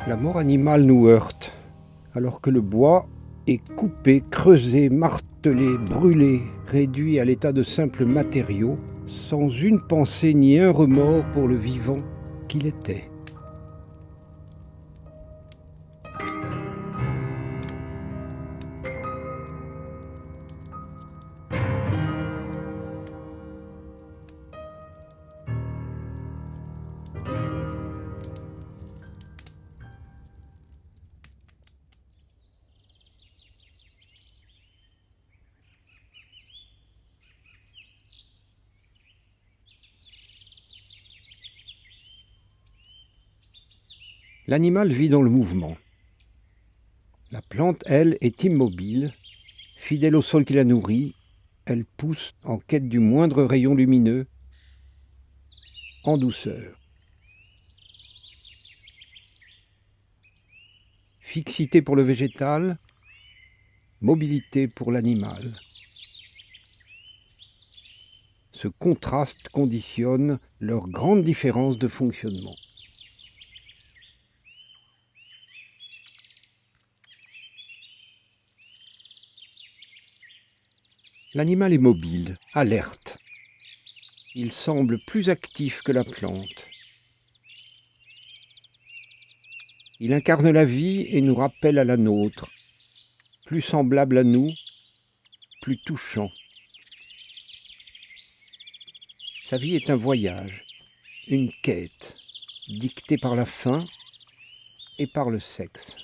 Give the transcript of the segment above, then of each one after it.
La mort animale nous heurte, alors que le bois est coupé, creusé, martelé, brûlé, réduit à l'état de simple matériau, sans une pensée ni un remords pour le vivant qu'il était. L'animal vit dans le mouvement. La plante, elle, est immobile, fidèle au sol qui la nourrit. Elle pousse en quête du moindre rayon lumineux, en douceur. Fixité pour le végétal, mobilité pour l'animal. Ce contraste conditionne leur grande différence de fonctionnement. L'animal est mobile, alerte. Il semble plus actif que la plante. Il incarne la vie et nous rappelle à la nôtre, plus semblable à nous, plus touchant. Sa vie est un voyage, une quête, dictée par la faim et par le sexe.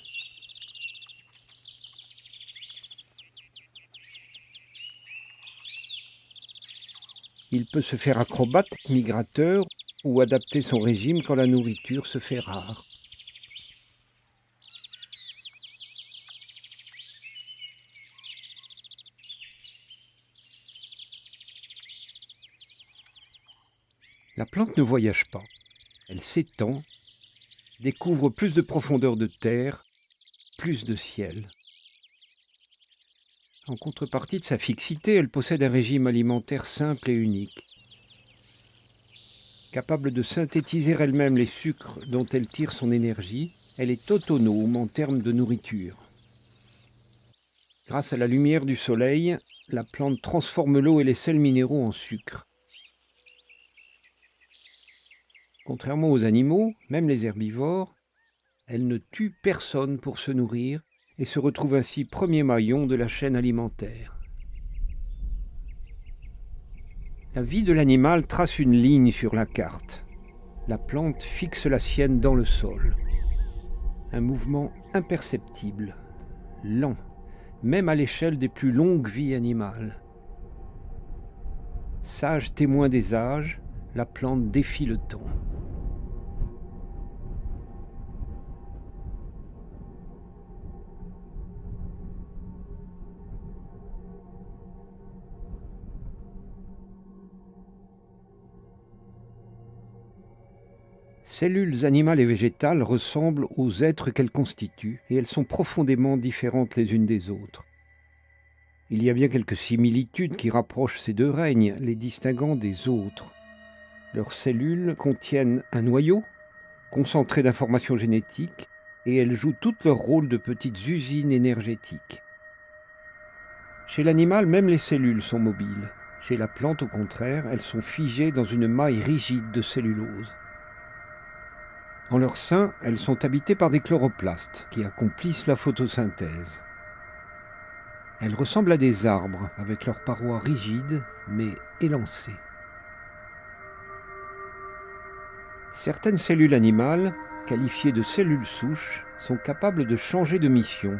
Il peut se faire acrobate, migrateur ou adapter son régime quand la nourriture se fait rare. La plante ne voyage pas. Elle s'étend, découvre plus de profondeur de terre, plus de ciel. En contrepartie de sa fixité, elle possède un régime alimentaire simple et unique. Capable de synthétiser elle-même les sucres dont elle tire son énergie, elle est autonome en termes de nourriture. Grâce à la lumière du soleil, la plante transforme l'eau et les sels minéraux en sucre. Contrairement aux animaux, même les herbivores, elle ne tue personne pour se nourrir et se retrouve ainsi premier maillon de la chaîne alimentaire. La vie de l'animal trace une ligne sur la carte. La plante fixe la sienne dans le sol. Un mouvement imperceptible, lent, même à l'échelle des plus longues vies animales. Sage témoin des âges, la plante défie le temps. Cellules animales et végétales ressemblent aux êtres qu'elles constituent et elles sont profondément différentes les unes des autres. Il y a bien quelques similitudes qui rapprochent ces deux règnes, les distinguant des autres. Leurs cellules contiennent un noyau, concentré d'informations génétiques, et elles jouent toutes leur rôle de petites usines énergétiques. Chez l'animal, même les cellules sont mobiles. Chez la plante, au contraire, elles sont figées dans une maille rigide de cellulose. En leur sein, elles sont habitées par des chloroplastes qui accomplissent la photosynthèse. Elles ressemblent à des arbres avec leurs parois rigides mais élancées. Certaines cellules animales, qualifiées de cellules souches, sont capables de changer de mission.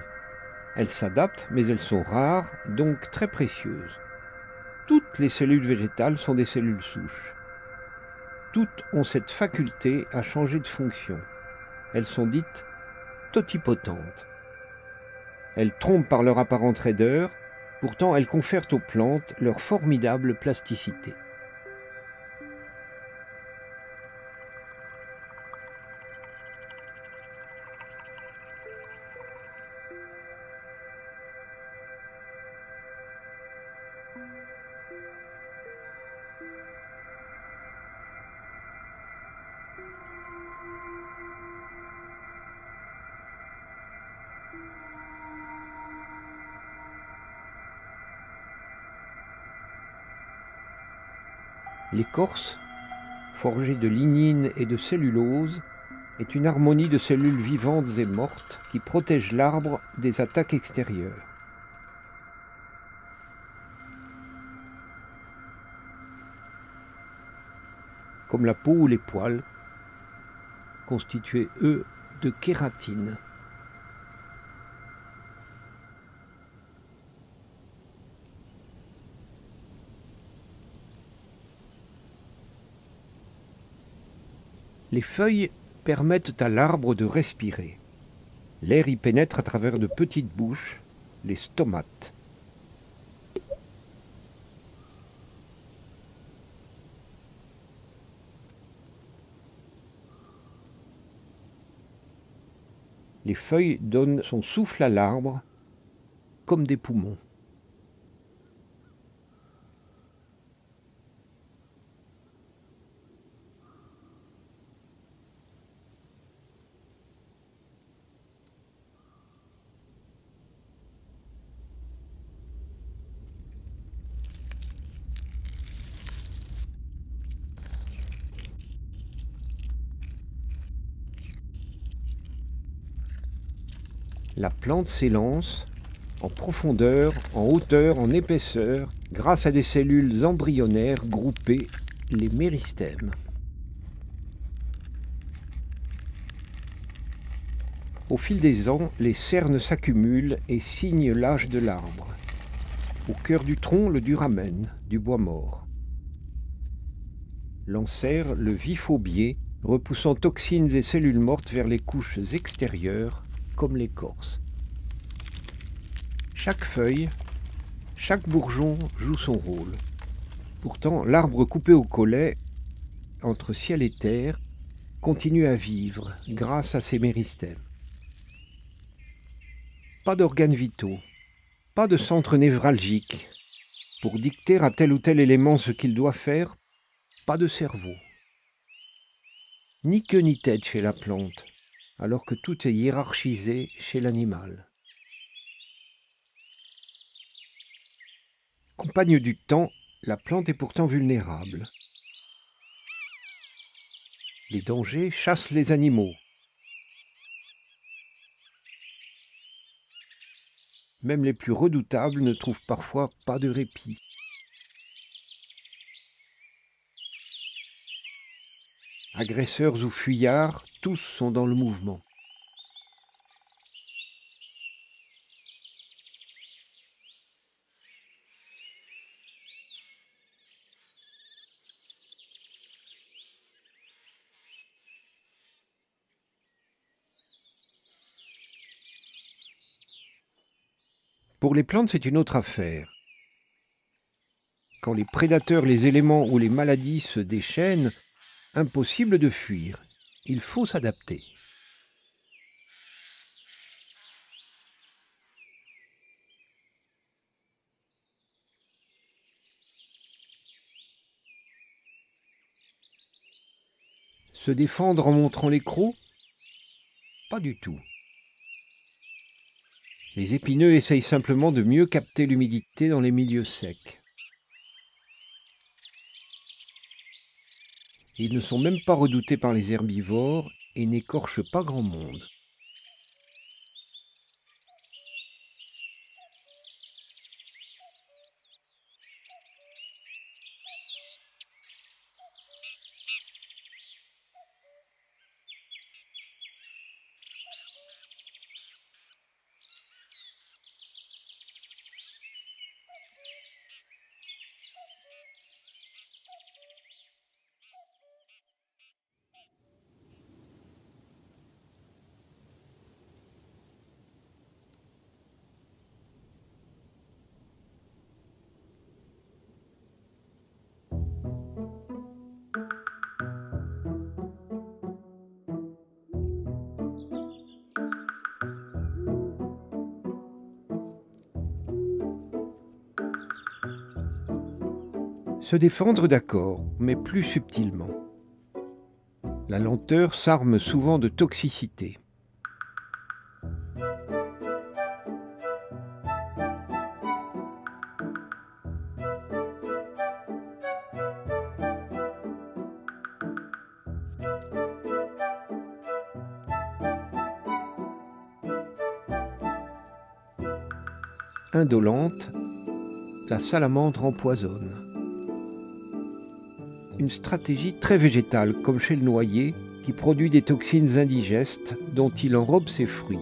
Elles s'adaptent, mais elles sont rares, donc très précieuses. Toutes les cellules végétales sont des cellules souches. Toutes ont cette faculté à changer de fonction. Elles sont dites totipotentes. Elles trompent par leur apparente raideur, pourtant elles confèrent aux plantes leur formidable plasticité. L'écorce, forgée de lignine et de cellulose, est une harmonie de cellules vivantes et mortes qui protège l'arbre des attaques extérieures. Comme la peau ou les poils, constitués eux de kératine. Les feuilles permettent à l'arbre de respirer. L'air y pénètre à travers de petites bouches, les stomates. Les feuilles donnent son souffle à l'arbre comme des poumons. La plante s'élance en profondeur, en hauteur, en épaisseur, grâce à des cellules embryonnaires groupées, les méristèmes. Au fil des ans, les cernes s'accumulent et signent l'âge de l'arbre. Au cœur du tronc, le duramen, du bois mort. L'enserre, le vif aubier, repoussant toxines et cellules mortes vers les couches extérieures, comme l'écorce. Chaque feuille, chaque bourgeon joue son rôle. Pourtant, l'arbre coupé au collet, entre ciel et terre, continue à vivre grâce à ses méristèmes. Pas d'organes vitaux, pas de centre névralgique pour dicter à tel ou tel élément ce qu'il doit faire, pas de cerveau. Ni queue ni tête chez la plante, alors que tout est hiérarchisé chez l'animal. Compagne du temps, la plante est pourtant vulnérable. Les dangers chassent les animaux. Même les plus redoutables ne trouvent parfois pas de répit. Agresseurs ou fuyards, tous sont dans le mouvement. Pour les plantes, c'est une autre affaire. Quand les prédateurs, les éléments ou les maladies se déchaînent, impossible de fuir. Il faut s'adapter. Se défendre en montrant les crocs? Pas du tout. Les épineux essayent simplement de mieux capter l'humidité dans les milieux secs. Ils ne sont même pas redoutés par les herbivores et n'écorchent pas grand monde. Se défendre, d'accord, mais plus subtilement. La lenteur s'arme souvent de toxicité. indolente, la salamandre empoisonne. Une stratégie très végétale, comme chez le noyer, qui produit des toxines indigestes dont il enrobe ses fruits.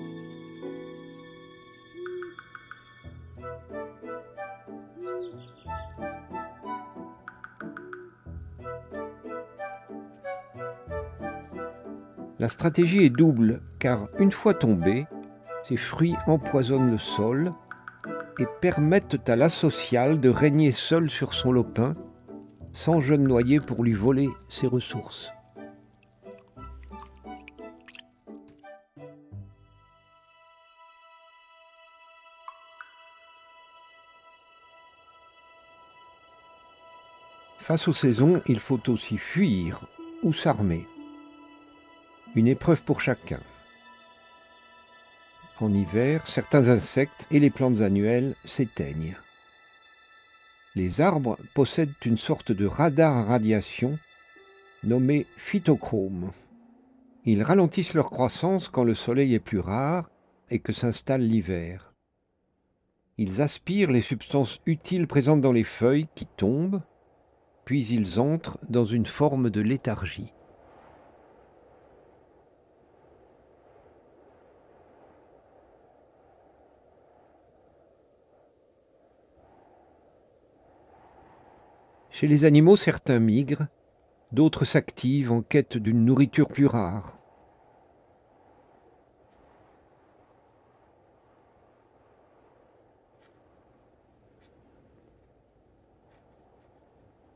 La stratégie est double, car une fois tombés, ces fruits empoisonnent le sol et permettent à l'asocial de régner seul sur son lopin, sans jeune noyer pour lui voler ses ressources. Face aux saisons, il faut aussi fuir ou s'armer. Une épreuve pour chacun. En hiver, certains insectes et les plantes annuelles s'éteignent. Les arbres possèdent une sorte de radar à radiation nommé phytochrome. Ils ralentissent leur croissance quand le soleil est plus rare et que s'installe l'hiver. Ils aspirent les substances utiles présentes dans les feuilles qui tombent, puis ils entrent dans une forme de léthargie. Chez les animaux, certains migrent, d'autres s'activent en quête d'une nourriture plus rare.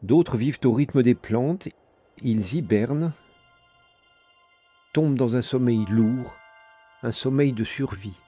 D'autres vivent au rythme des plantes, ils hibernent, tombent dans un sommeil lourd, un sommeil de survie.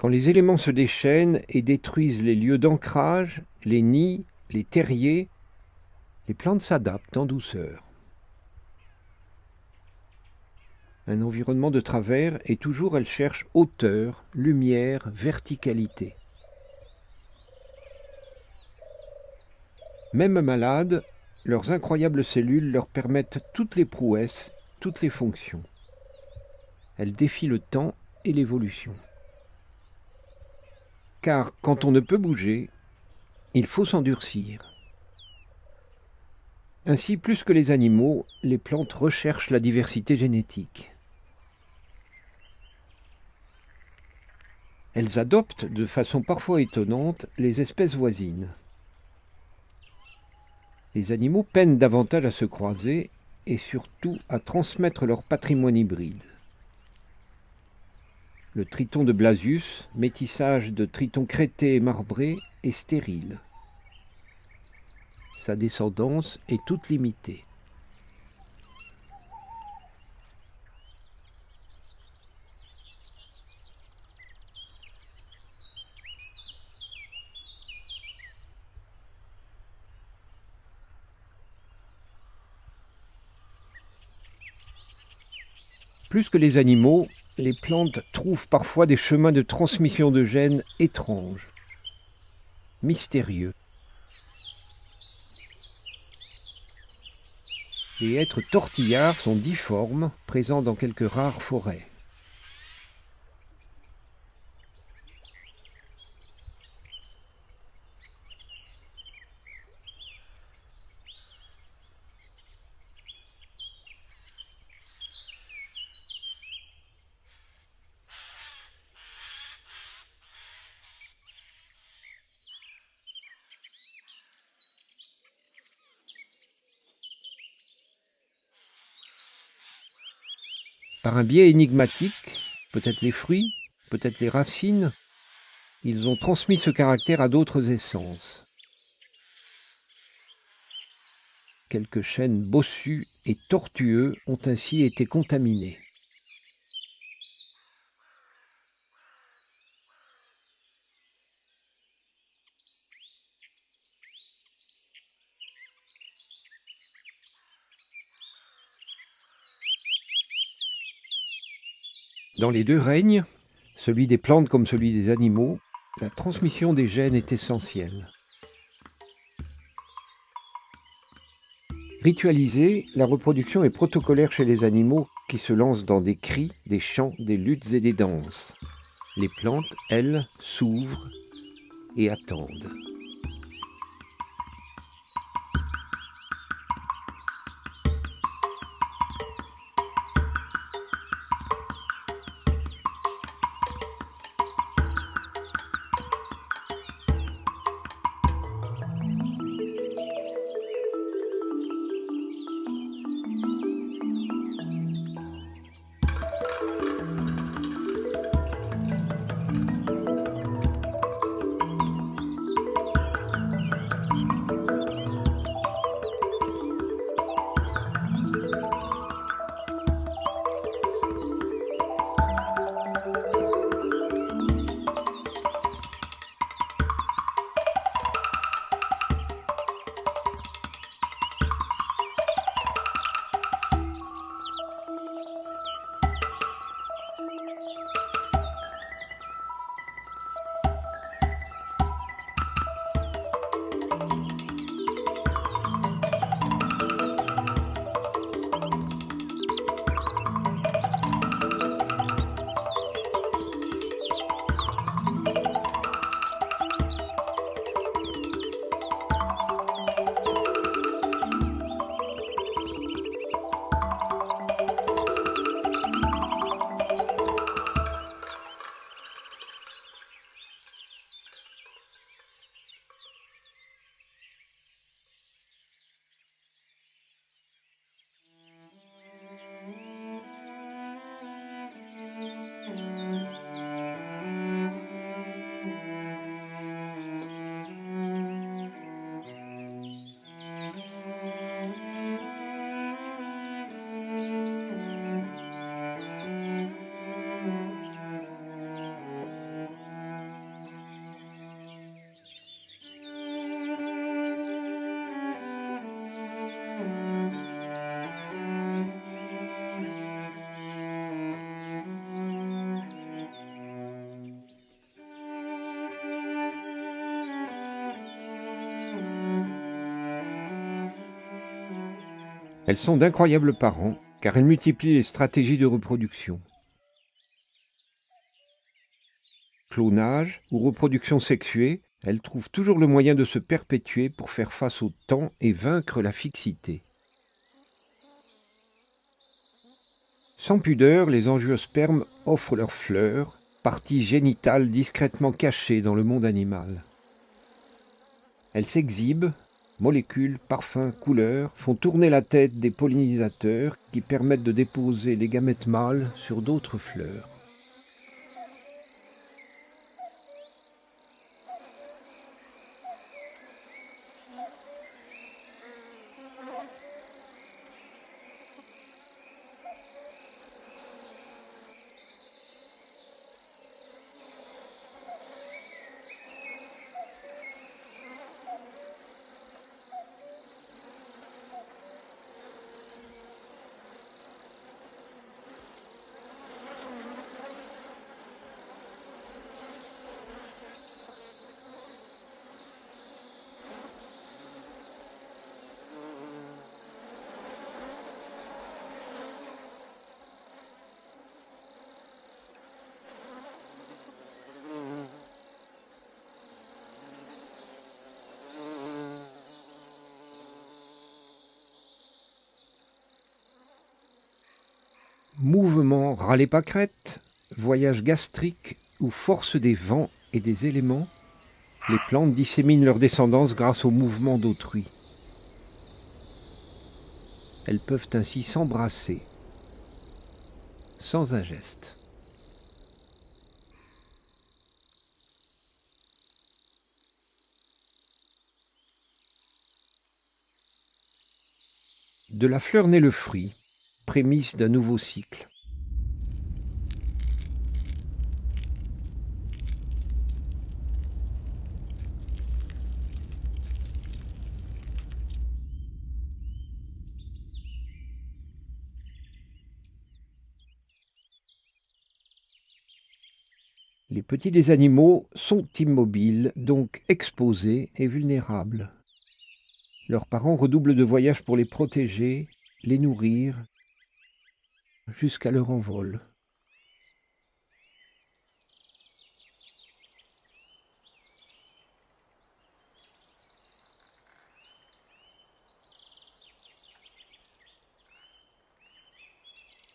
Quand les éléments se déchaînent et détruisent les lieux d'ancrage, les nids, les terriers, les plantes s'adaptent en douceur. Un environnement de travers et toujours elles cherchent hauteur, lumière, verticalité. Même malades, leurs incroyables cellules leur permettent toutes les prouesses, toutes les fonctions. Elles défient le temps et l'évolution. Car quand on ne peut bouger, il faut s'endurcir. Ainsi, plus que les animaux, les plantes recherchent la diversité génétique. Elles adoptent, de façon parfois étonnante, les espèces voisines. Les animaux peinent davantage à se croiser et surtout à transmettre leur patrimoine hybride. Le triton de Blasius, métissage de triton crété et marbré, est stérile. Sa descendance est toute limitée. Plus que les animaux, les plantes trouvent parfois des chemins de transmission de gènes étranges, mystérieux. Les êtres tortillards sont difformes, présents dans quelques rares forêts. Par un biais énigmatique, peut-être les fruits, peut-être les racines, ils ont transmis ce caractère à d'autres essences. Quelques chênes bossus et tortueux ont ainsi été contaminés. Dans les deux règnes, celui des plantes comme celui des animaux, la transmission des gènes est essentielle. Ritualisée, la reproduction est protocolaire chez les animaux qui se lancent dans des cris, des chants, des luttes et des danses. Les plantes, elles, s'ouvrent et attendent. Elles sont d'incroyables parents, car elles multiplient les stratégies de reproduction. Clonage ou reproduction sexuée, elles trouvent toujours le moyen de se perpétuer pour faire face au temps et vaincre la fixité. Sans pudeur, les angiospermes offrent leurs fleurs, parties génitales discrètement cachées dans le monde animal. Elles s'exhibent, molécules, parfums, couleurs, font tourner la tête des pollinisateurs qui permettent de déposer les gamètes mâles sur d'autres fleurs. Mouvement râler pâquerette, voyage gastrique ou force des vents et des éléments, les plantes disséminent leur descendance grâce au mouvement d'autrui. Elles peuvent ainsi s'embrasser, sans un geste. De la fleur naît le fruit, prémisse d'un nouveau cycle. Les petits des animaux sont immobiles, donc exposés et vulnérables. Leurs parents redoublent de voyages pour les protéger, les nourrir, jusqu'à leur envol.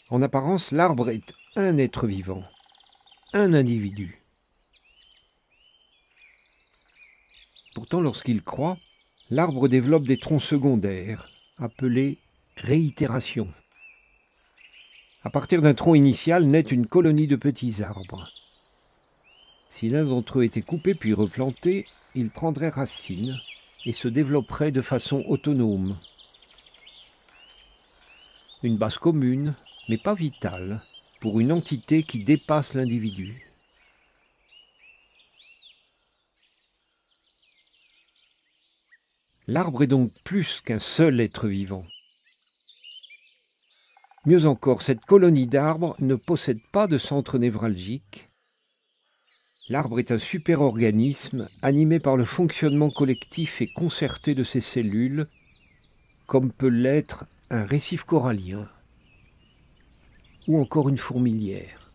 En apparence, l'arbre est un être vivant, un individu. Pourtant, lorsqu'il croît, l'arbre développe des troncs secondaires, appelés réitérations. À partir d'un tronc initial naît une colonie de petits arbres. Si l'un d'entre eux était coupé puis replanté, il prendrait racine et se développerait de façon autonome. Une base commune, mais pas vitale, pour une entité qui dépasse l'individu. L'arbre est donc plus qu'un seul être vivant. Mieux encore, cette colonie d'arbres ne possède pas de centre névralgique. L'arbre est un super-organisme animé par le fonctionnement collectif et concerté de ses cellules, comme peut l'être un récif corallien ou encore une fourmilière.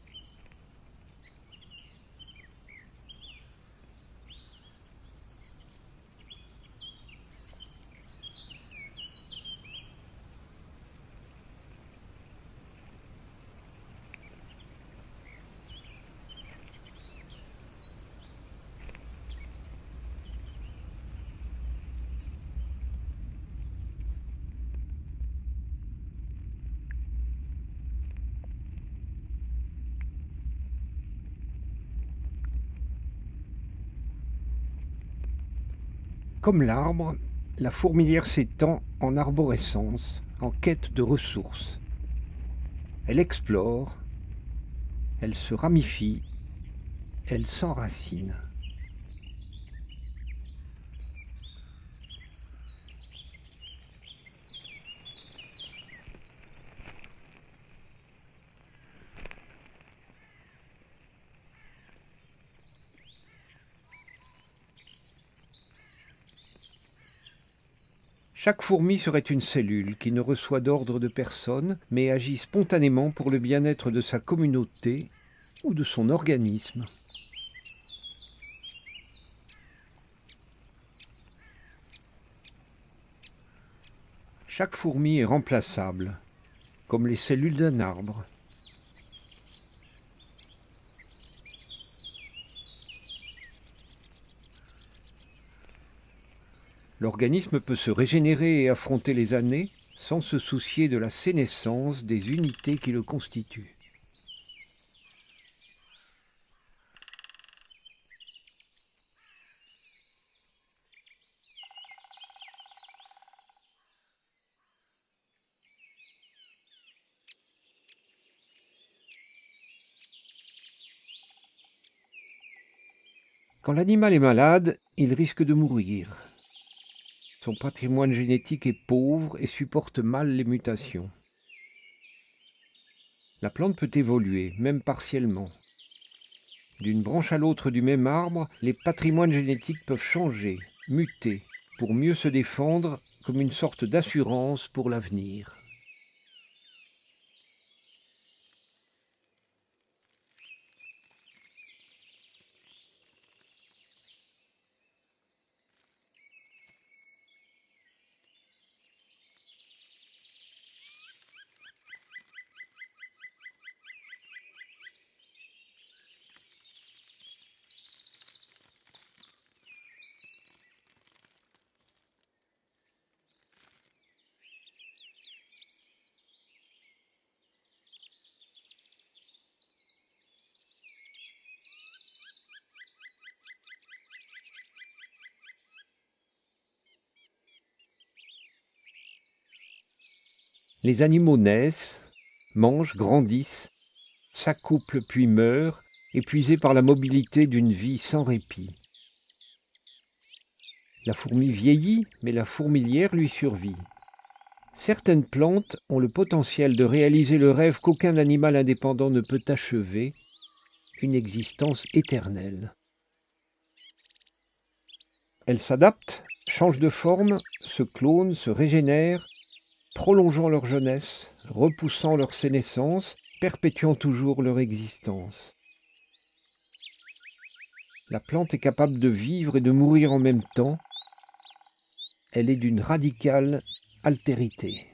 Comme l'arbre, la fourmilière s'étend en arborescence, en quête de ressources. Elle explore, elle se ramifie, elle s'enracine. Chaque fourmi serait une cellule qui ne reçoit d'ordre de personne, mais agit spontanément pour le bien-être de sa communauté ou de son organisme. Chaque fourmi est remplaçable, comme les cellules d'un arbre. L'organisme peut se régénérer et affronter les années sans se soucier de la sénescence des unités qui le constituent. Quand l'animal est malade, il risque de mourir. Son patrimoine génétique est pauvre et supporte mal les mutations. La plante peut évoluer, même partiellement. D'une branche à l'autre du même arbre, les patrimoines génétiques peuvent changer, muter, pour mieux se défendre comme une sorte d'assurance pour l'avenir. Les animaux naissent, mangent, grandissent, s'accouplent puis meurent, épuisés par la mobilité d'une vie sans répit. La fourmi vieillit, mais la fourmilière lui survit. Certaines plantes ont le potentiel de réaliser le rêve qu'aucun animal indépendant ne peut achever, une existence éternelle. Elles s'adaptent, changent de forme, se clonent, se régénèrent, prolongeant leur jeunesse, repoussant leur sénescence, perpétuant toujours leur existence. La plante est capable de vivre et de mourir en même temps. Elle est d'une radicale altérité.